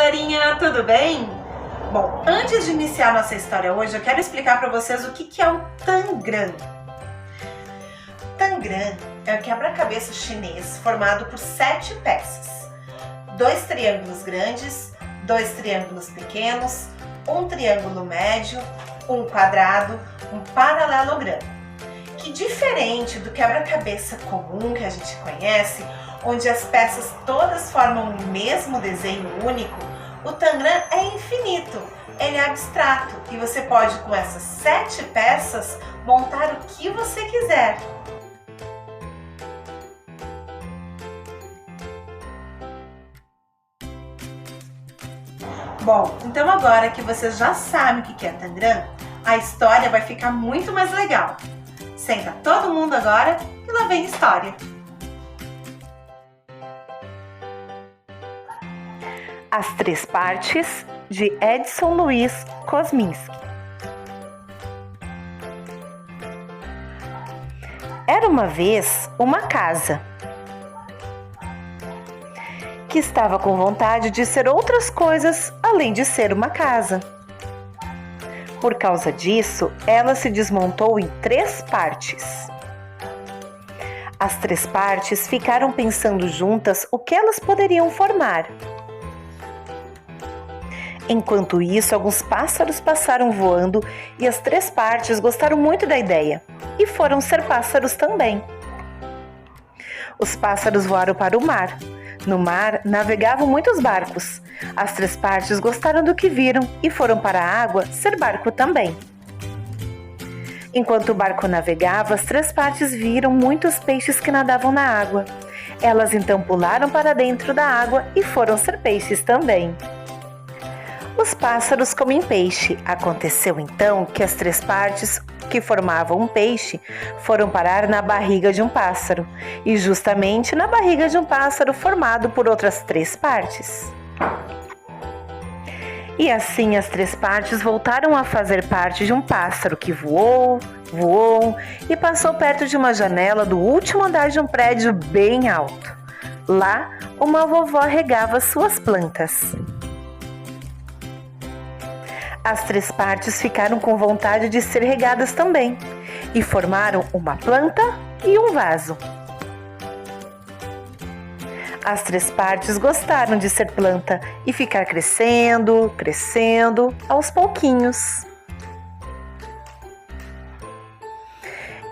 galerinha, tudo bem? Bom, antes de iniciar nossa história hoje, eu quero explicar para vocês o que é um tangram. Tangram é um quebra-cabeça chinês formado por 7 peças. 2 triângulos grandes, 2 triângulos pequenos, um triângulo médio, um quadrado, um paralelogramo. Que diferente do quebra-cabeça comum que a gente conhece, onde as peças todas formam o mesmo desenho único, o tangram é infinito, ele é abstrato e você pode, com essas 7 peças, montar o que você quiser. Bom, então agora que você já sabe o que é tangram, a história vai ficar muito mais legal. Senta todo mundo agora e lá vem a história. As 3 partes, de Edson Luiz Kosminski. Era uma vez uma casa que estava com vontade de ser outras coisas além de ser uma casa. Por causa disso, ela se desmontou em 3 partes. As 3 partes ficaram pensando juntas o que elas poderiam formar. Enquanto isso, alguns pássaros passaram voando e as 3 partes gostaram muito da ideia e foram ser pássaros também. Os pássaros voaram para o mar. No mar, navegavam muitos barcos. As 3 partes gostaram do que viram e foram para a água ser barco também. Enquanto o barco navegava, as 3 partes viram muitos peixes que nadavam na água. Elas então pularam para dentro da água e foram ser peixes também. Os pássaros comem peixe. Aconteceu então que as 3 partes que formavam um peixe foram parar na barriga de um pássaro, e justamente na barriga de um pássaro formado por outras 3 partes. E assim as 3 partes voltaram a fazer parte de um pássaro que voou, voou e passou perto de uma janela do último andar de um prédio bem alto. Lá, uma vovó regava suas plantas. As 3 partes ficaram com vontade de ser regadas também e formaram uma planta e um vaso. As 3 partes gostaram de ser planta e ficar crescendo, crescendo aos pouquinhos.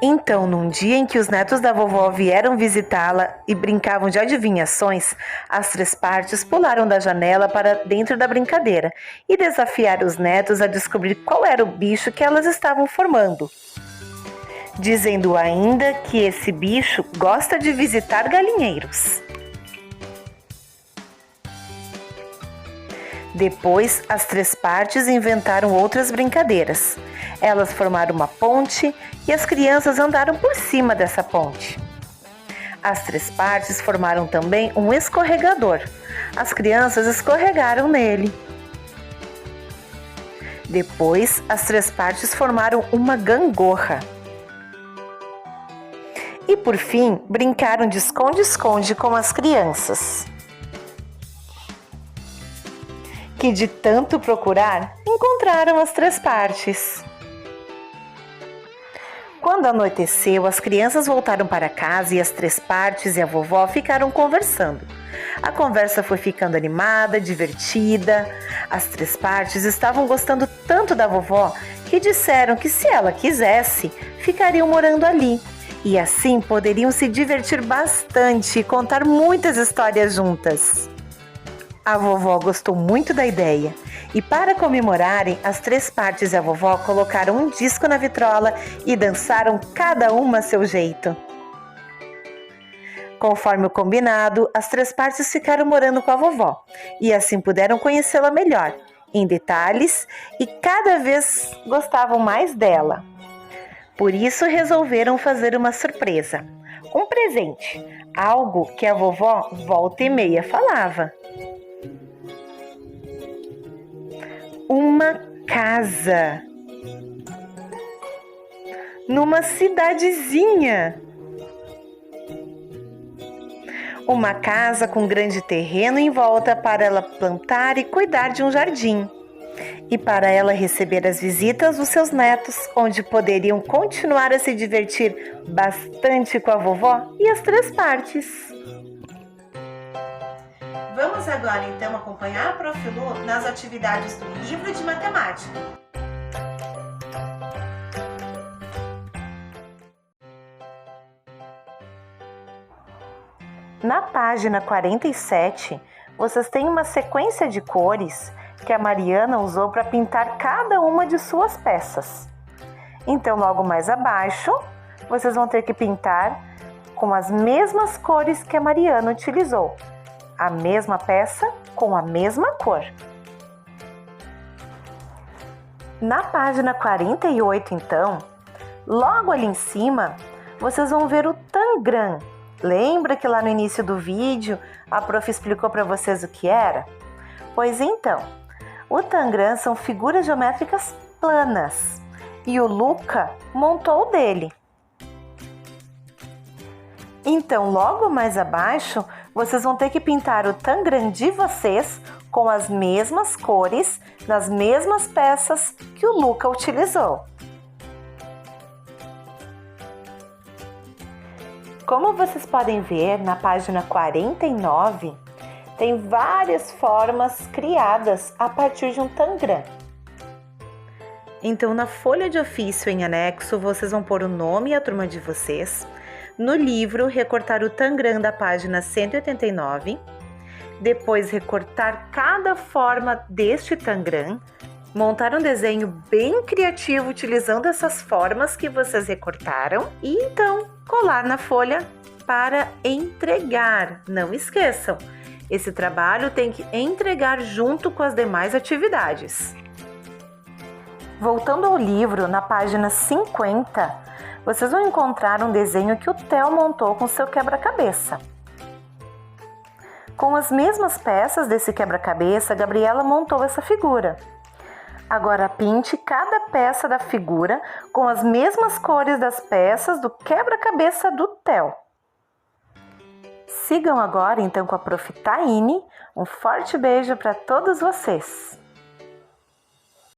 Então, num dia em que os netos da vovó vieram visitá-la e brincavam de adivinhações, as 3 partes pularam da janela para dentro da brincadeira e desafiaram os netos a descobrir qual era o bicho que elas estavam formando, dizendo ainda que esse bicho gosta de visitar galinheiros. Depois, as 3 partes inventaram outras brincadeiras. Elas formaram uma ponte e as crianças andaram por cima dessa ponte. As 3 partes formaram também um escorregador. As crianças escorregaram nele. Depois, as 3 partes formaram uma gangorra. E por fim, brincaram de esconde-esconde com as crianças, que de tanto procurar, encontraram as 3 partes. Quando anoiteceu, as crianças voltaram para casa e as 3 partes e a vovó ficaram conversando. A conversa foi ficando animada, divertida. As 3 partes estavam gostando tanto da vovó que disseram que, se ela quisesse, ficariam morando ali. E assim poderiam se divertir bastante e contar muitas histórias juntas. A vovó gostou muito da ideia e, para comemorarem, as 3 partes e a vovó colocaram um disco na vitrola e dançaram cada uma a seu jeito. Conforme o combinado, as 3 partes ficaram morando com a vovó e assim puderam conhecê-la melhor, em detalhes, e cada vez gostavam mais dela. Por isso resolveram fazer uma surpresa, um presente, algo que a vovó volta e meia falava. Uma casa numa cidadezinha. Uma casa com grande terreno em volta para ela plantar e cuidar de um jardim. E para ela receber as visitas dos seus netos, onde poderiam continuar a se divertir bastante com a vovó e as três partes. Vamos agora então acompanhar a Prof. Lu nas atividades do livro de matemática. Na página 47, vocês têm uma sequência de cores que a Mariana usou para pintar cada uma de suas peças. Então, logo mais abaixo, vocês vão ter que pintar com as mesmas cores que a Mariana utilizou. A mesma peça com a mesma cor. Na página 48, então, logo ali em cima, vocês vão ver o tangram. Lembra que lá no início do vídeo a prof explicou para vocês o que era? Pois então, o tangram são figuras geométricas planas e o Luca montou o dele. Então, logo mais abaixo, vocês vão ter que pintar o tangram de vocês com as mesmas cores, nas mesmas peças que o Luca utilizou. Como vocês podem ver na página 49, tem várias formas criadas a partir de um tangram. Então, na folha de ofício em anexo, vocês vão pôr o nome e a turma de vocês. No livro, recortar o tangram da página 189. Depois, recortar cada forma deste tangram. Montar um desenho bem criativo utilizando essas formas que vocês recortaram. E então, colar na folha para entregar. Não esqueçam, esse trabalho tem que entregar junto com as demais atividades. Voltando ao livro, na página 50, vocês vão encontrar um desenho que o Theo montou com seu quebra-cabeça. Com as mesmas peças desse quebra-cabeça, a Gabriela montou essa figura. Agora pinte cada peça da figura com as mesmas cores das peças do quebra-cabeça do Theo. Sigam agora então com a Prof. Taine. Um forte beijo para todos vocês!